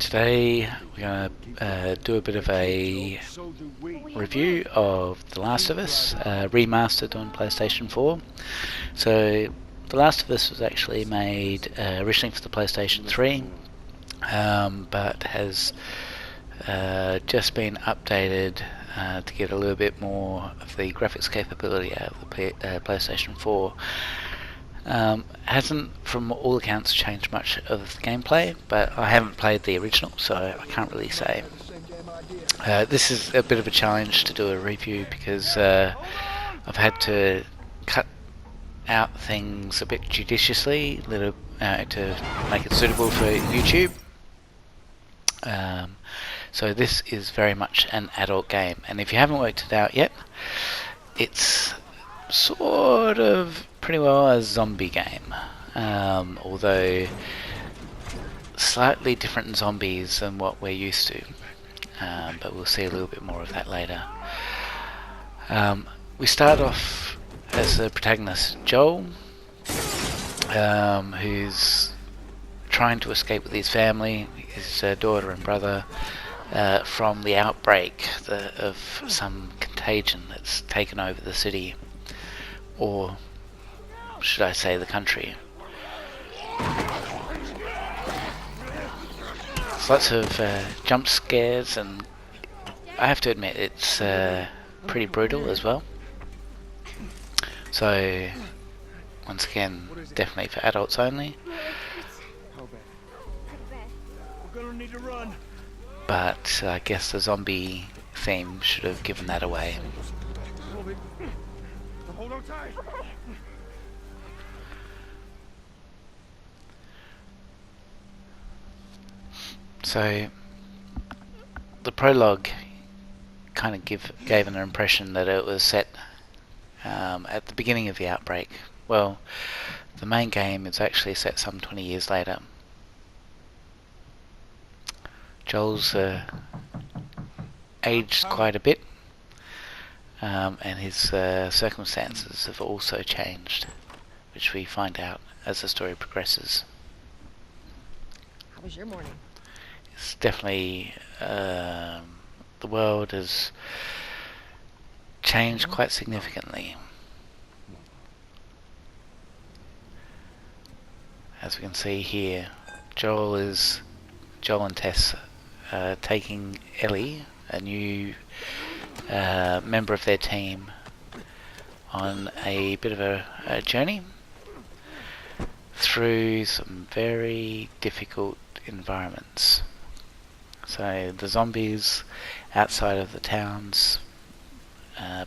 Today we're going to do a bit of a review of The Last of Us, remastered on PlayStation 4. So The Last of Us was actually made originally for the PlayStation 3, but has just been updated to get a little bit more of the graphics capability out of the PlayStation 4. Hasn't, from all accounts, changed much of the gameplay, but I haven't played the original, so I can't really say. This is a bit of a challenge to do a review because I've had to cut out things a bit judiciously to make it suitable for YouTube. So this is very much an adult game, and if you haven't worked it out yet, it's sort of pretty well a zombie game, although slightly different zombies than what we're used to, but we'll see a little bit more of that later. We start off as the protagonist Joel, who's trying to escape with his family, his daughter and brother, from the outbreak of some contagion that's taken over the city, or should I say the country. There's lots of jump scares, and I have to admit it's pretty brutal as well. So once again, definitely for adults only. But I guess the zombie theme should have given that away. So the prologue kind of gave an impression that it was set at the beginning of the outbreak. Well, the main game is actually set some 20 years later. Joel's aged quite a bit, and his circumstances have also changed, which we find out as the story progresses. How was your morning? It's definitely the world has changed quite significantly. As we can see here, Joel and Tess taking Ellie, a new member of their team, on a bit of a journey through some very difficult environments. So the zombies outside of the towns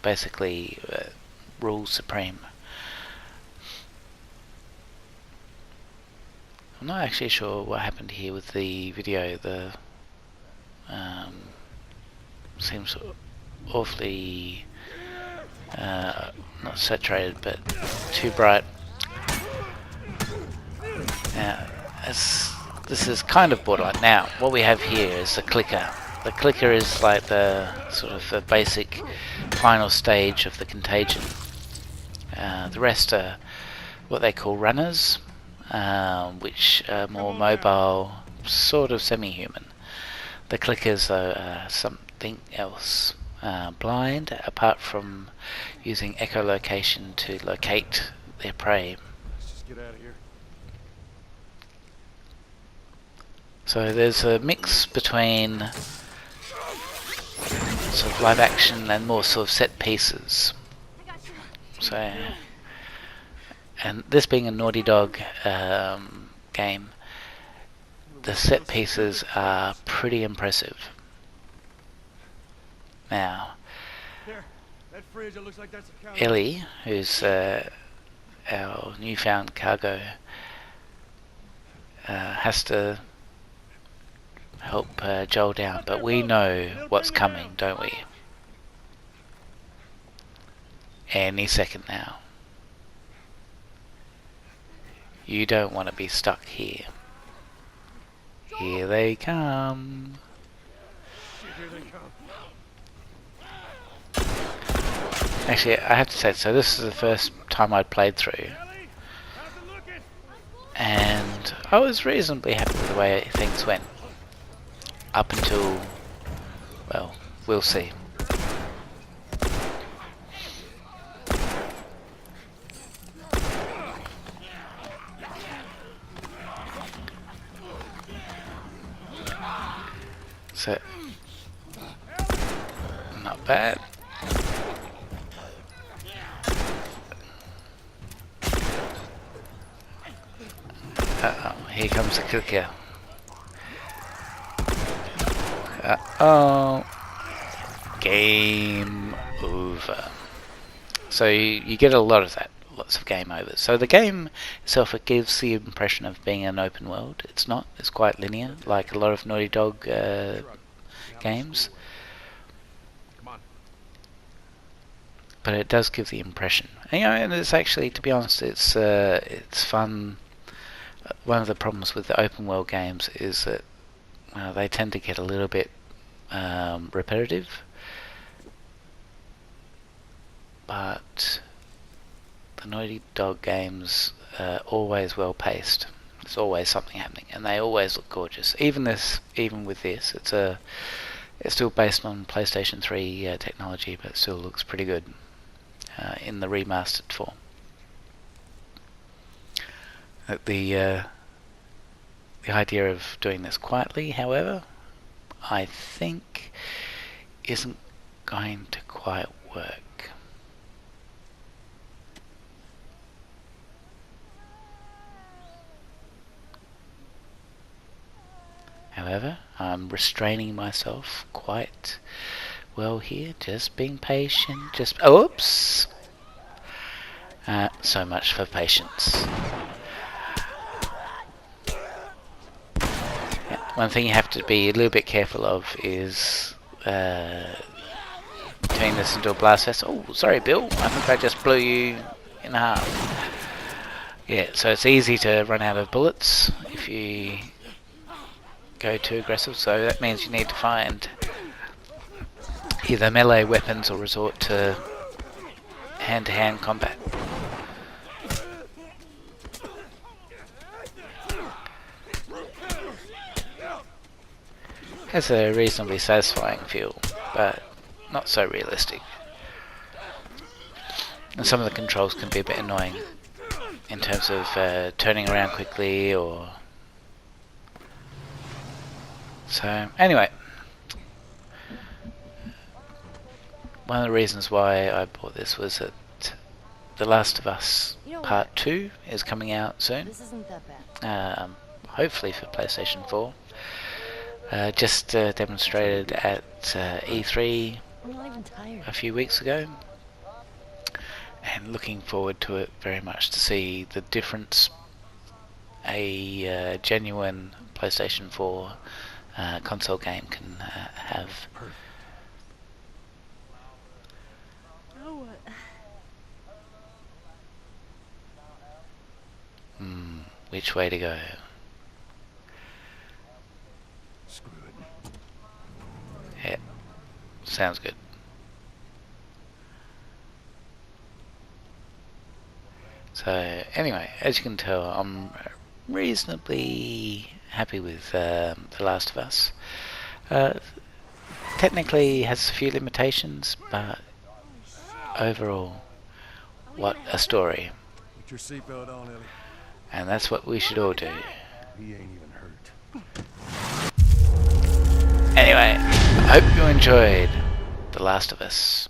basically rule supreme. I'm not actually sure what happened here with the video. The seems awfully not saturated, but too bright. Now, this is kind of borderline. Now, what we have here is the clicker. The clicker is like the sort of the basic final stage of the contagion. The rest are what they call runners, which are more mobile, sort of semi-human. The clickers are something else, blind, apart from using echolocation to locate their prey. Let's just get out of here. So there's a mix between sort of live action and more sort of set pieces. So, and this being a NaughtyDog game, the set pieces are pretty impressive. Now, Ellie, who's our newfound cargo, has to help Joel down, but we know what's coming, don't we? Any second now. You don't want to be stuck here. Here they come. Actually, I have to say, so this is the first time I'd played through, and I was reasonably happy with the way things went. up until, well, we'll see. So, not bad. Uh-oh, here comes the clicker. Uh-oh. Game over. So you get a lot of that, lots of game overs. So the game itself, it gives the impression of being an open world. It's not. It's quite linear, like a lot of NaughtyDog games. But it does give the impression. And, and it's actually, to be honest, it's fun. One of the problems with the open world games is that they tend to get a little bit repetitive. But the Naughty Dog games are always well paced. There's always something happening, and they always look gorgeous. Even with this, it's still based on PlayStation 3 technology, but it still looks pretty good in the remastered form. The idea of doing this quietly, however, I think isn't going to quite work. However, I'm restraining myself quite well here, just being patient, oops! So much for patience. Yeah, one thing you have to be a little bit careful of is turning this into a blast fest. Oh, sorry Bill, I think I just blew you in half. Yeah, so it's easy to run out of bullets if you go too aggressive, so that means you need to find either melee weapons or resort to hand-to-hand combat. Has a reasonably satisfying feel, but not so realistic. And some of the controls can be a bit annoying in terms of turning around quickly or... So, anyway, one of the reasons why I bought this was that The Last of Us Part 2 is coming out soon. This isn't that bad. Hopefully for PlayStation 4. Just demonstrated at E3 I'm not even tired. a few weeks ago. And looking forward to it very much to see the difference a genuine PlayStation 4 console game can have. Which way to go? Screw it. Yeah, sounds good. So anyway, as you can tell, I'm reasonably happy with The Last of Us. Technically has a few limitations, but overall, what a story. Put your seatbelt on, Ellie. And that's what we should all do. He ain't even hurt. Anyway, I hope you enjoyed The Last of Us.